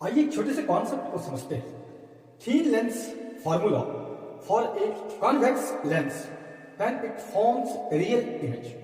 आइए एक छोटे से कॉन्सेप्ट को समझते हैं। Thin lens formula for a convex lens when it forms real image.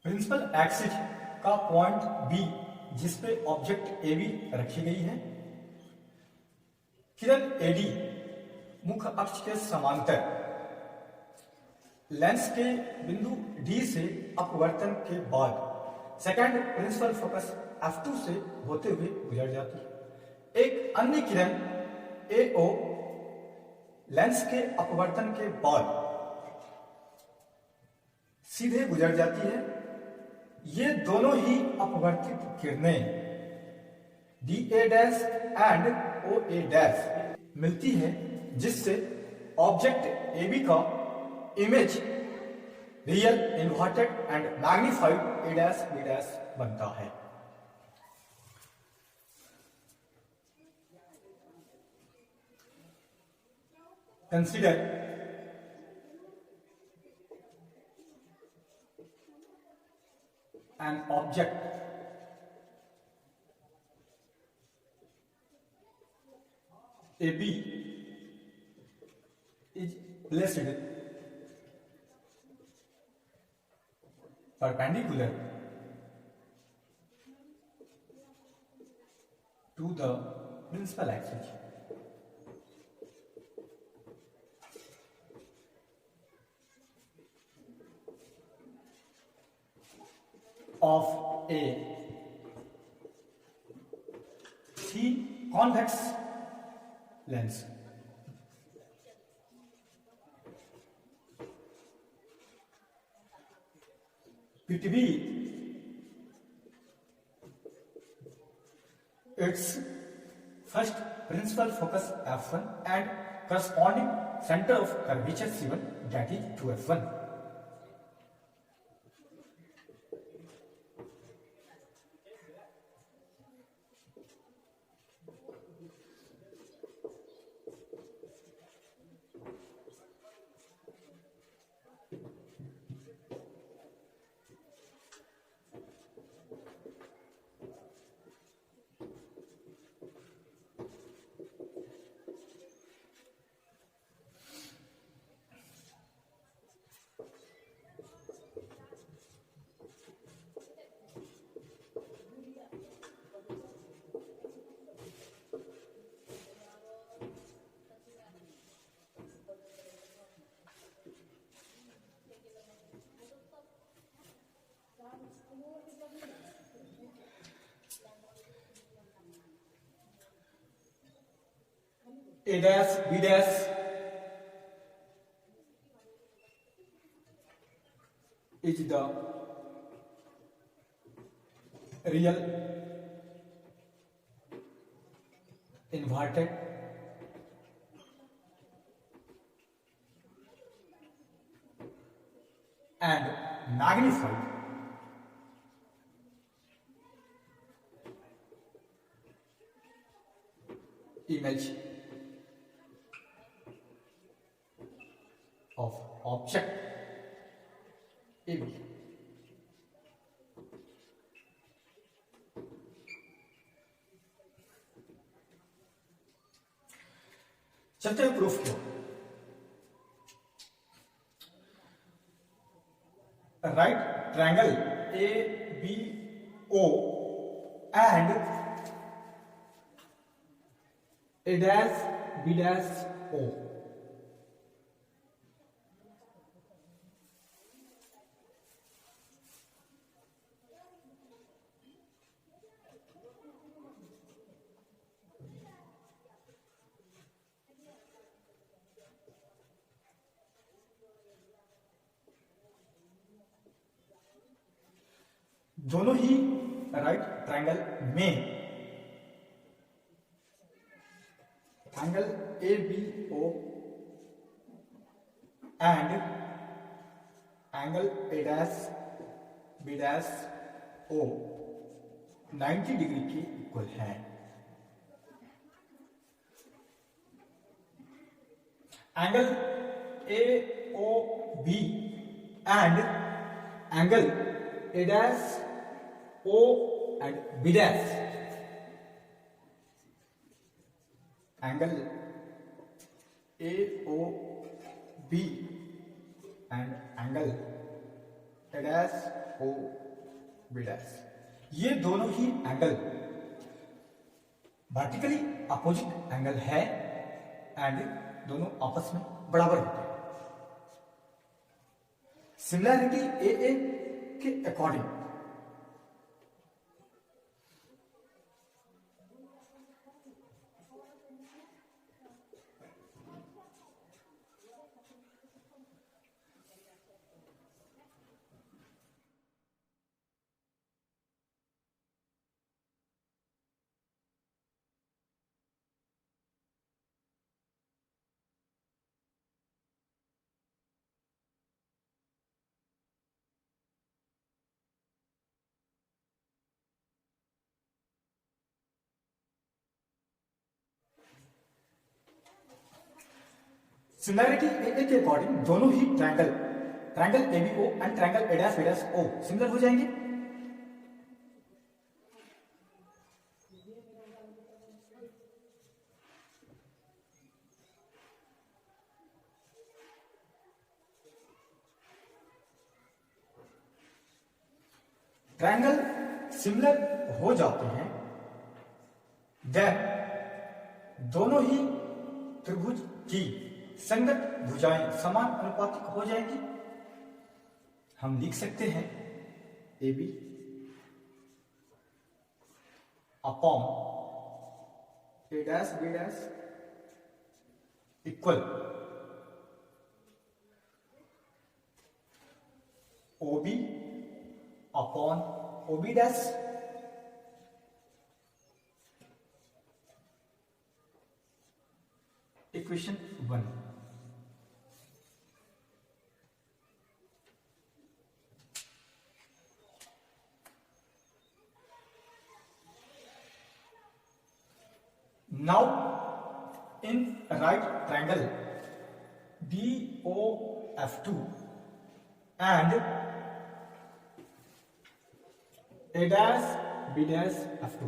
Principal axis का पॉइंट बी जिसपे ऑब्जेक्ट ए बी रखी गई है, किरण एडी मुख्य अक्ष के समांतर लेंस के बिंदु डी से अपवर्तन के बाद सेकंड प्रिंसिपल फोकस F2 से होते हुए गुजर जाती है। एक अन्य किरण AO लेंस के अपवर्तन के बाद सीधे गुजर जाती है। ये दोनों ही अपवर्तित किरणें D A dash and O A dash मिलती है, जिससे ऑब्जेक्ट ए बी का image real, inverted and magnified A dash B dash बनता है। Consider an object AB is placed perpendicular to the principal axis of a convex lens. Between its first principal focus f1 and corresponding center of curvature c1, that is 2f1. A dash B dash is the real, inverted and magnified image of object AB. चलते हैं proof की ओर। Right triangle A B O and A dash B dash O दोनों ही right triangle में triangle A B O and angle A dash B dash O 90 degree के equal है। Angle A O B and angle A dash O and B dash angle AOB and angle A dash O B dash, ये दोनों ही angle vertically opposite angle है and दोनों आपस में बराबर होते हैं। सिमिलैरिटी ए के अकॉर्डिंग सिमिलरिटी ए के अकॉर्डिंग दोनों ही triangle ABO and triangle A dash B dash O similar हो जाएंगे। ट्रायंगल सिमिलर हो जाते हैं देन दोनों ही त्रिभुज की संगत भुजाएं समान अनुपातिक हो जाएंगी। हम लिख सकते हैं A B upon A dash B dash equal O B upon O B dash equation 1। Now in right triangle DOF2 and A dash B dash F2,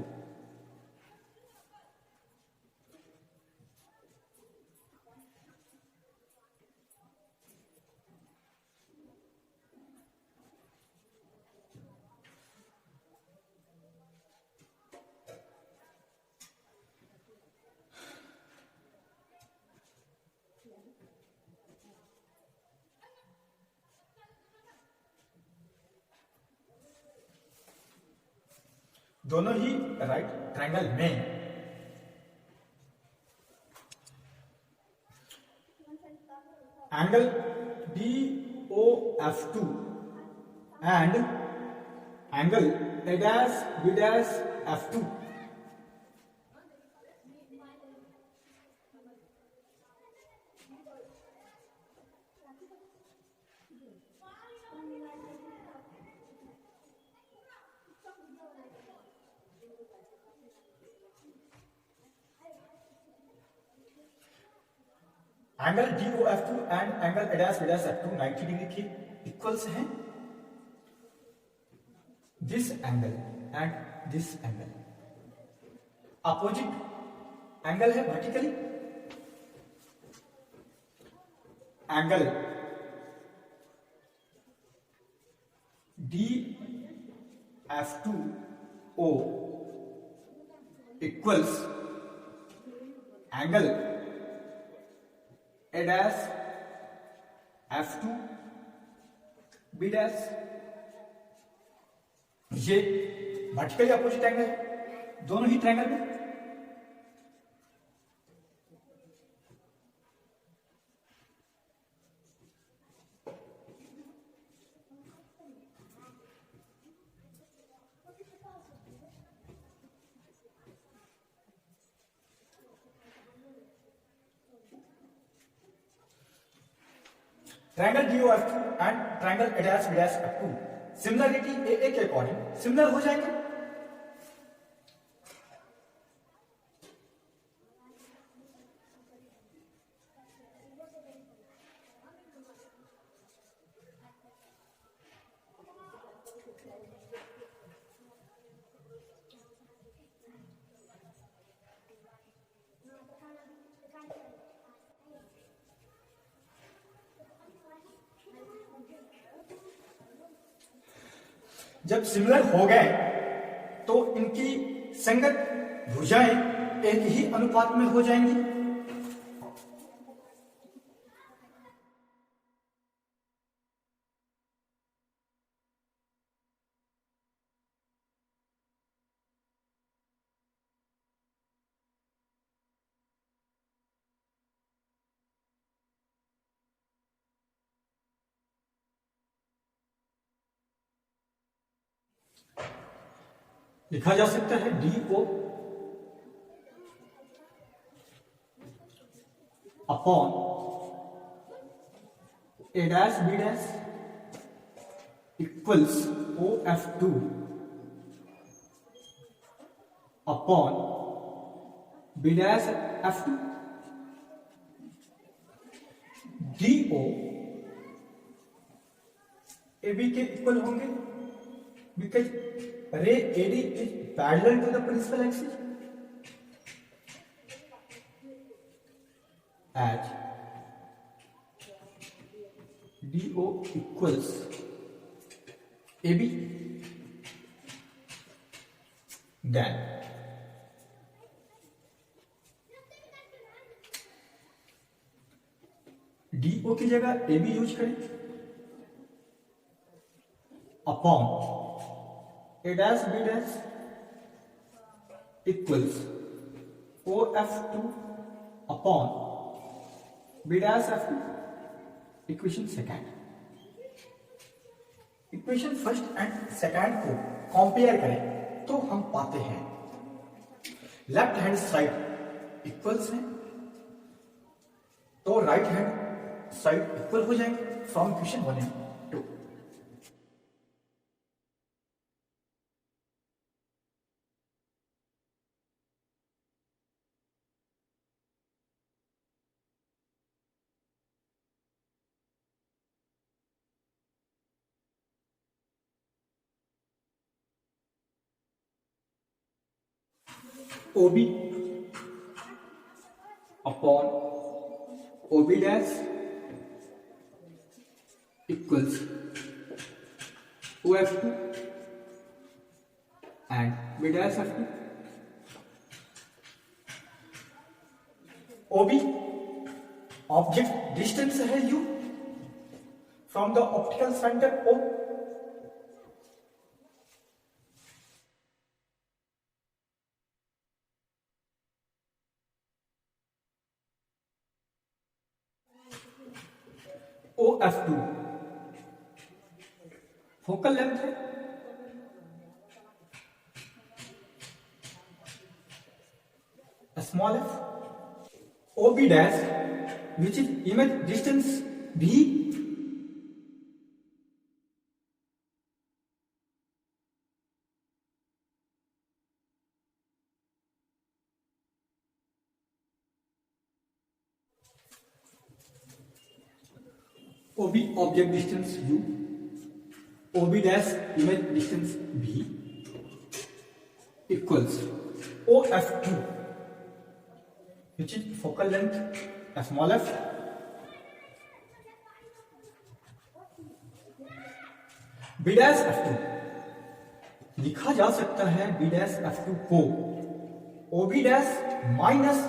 दोनों ही राइट ट्रायंगल में angle DOF2 and angle A dash B dash F2 angle DOF2 and angle A dash B dash F2 90 degree के equals हैं। This angle and this angle opposite angle है vertically. Angle DF2O equals angle A dash F2 B dash, ये vertically opposite angle है दोनों ही triangle में। Triangle DOF2 and triangle A dash B dash F2 similarity A के according similar हो जाएंगे। जब सिमिलर हो गए तो इनकी संगत भुजाएं एक ही अनुपात में हो जाएंगी। लिखा जा सकता है DO upon A dash B dash equals OF2 upon B dash F2। D O A B के इक्वल होंगे because ray A D is parallel to the principal axis as D O equals A B then D O की जगह A B use करें upon A dash B dash equals O F two upon B dash F two equation second. Equation first and second को compare करें तो हम पाते हैं left hand side equals है तो राइट हैंड साइड इक्वल हो जाएंगे from equation 1 and 2। OB upon OB dash equals OF2 and B dash F2। OB object distance है U from the optical centre O। OF2 focal length है small F. OB dash which is image distance V OB object distance U, OB dash image distance V equals OF2 which is focal length small f B dash F2 लिखा जा सकता है B dash F2 को OB dash minus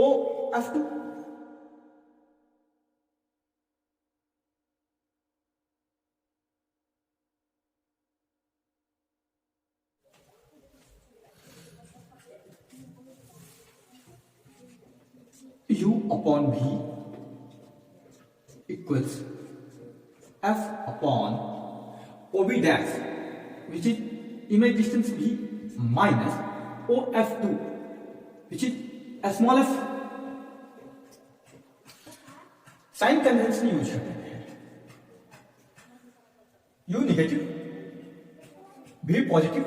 OF2। U upon V equals F upon OB dash which is image distance V minus OF2 which is small f। Sign convention use करते हैं U negative V positive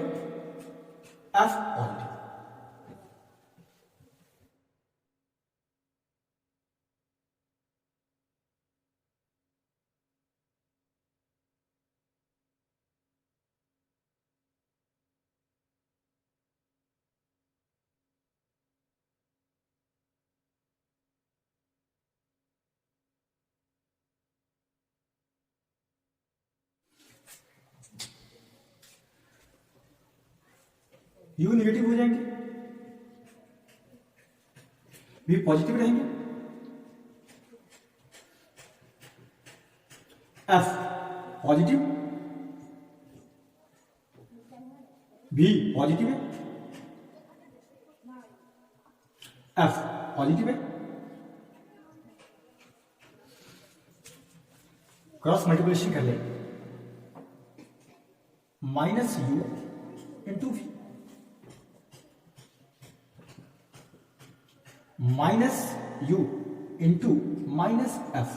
F positive. U negative हो जाएंगे V positive रहेंगे F positive V positive है F positive है। Cross multiplication कर ले minus U into V minus U into minus F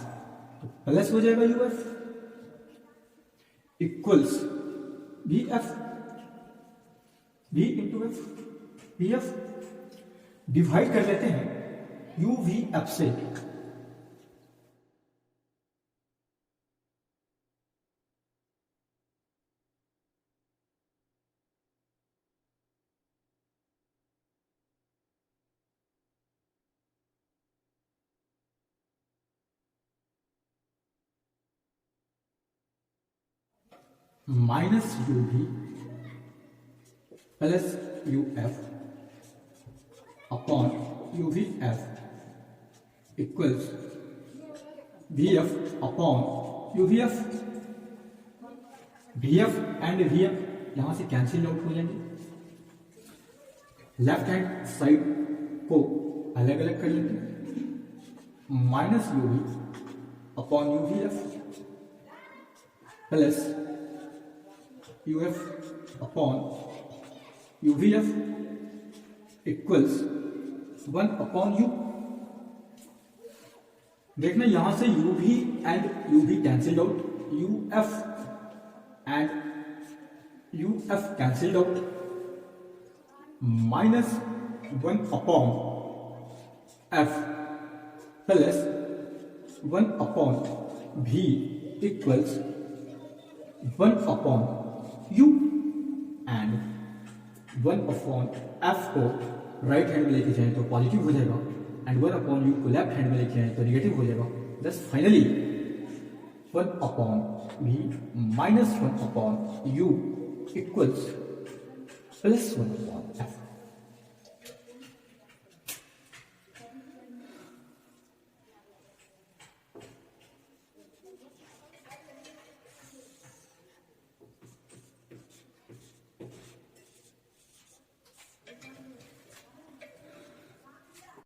तो प्लस हो जाएगा UF equals VF V into F VF divide कर लेते हैं UVF से माइनस यू भी plus U F upon U V F equals V F upon U V F. V F and V F यहां से cancel out हो जाएंगे, left hand side को अलग अलग कर लेंगे, minus U V upon U V F plus U F upon U V F equals 1 upon U. देखना यहां से U V and U V cancelled out, U F and U F cancelled out, minus 1 upon F plus 1 upon V equals 1 upon U and 1 upon F को right hand में लेके जाए तो positive हो जाएगा एंड 1 अपॉन यू को left hand में लेके जाए तो नेगेटिव हो जाएगा। दस फाइनली 1 अपॉन भी minus 1 upon you equals plus 1 upon F.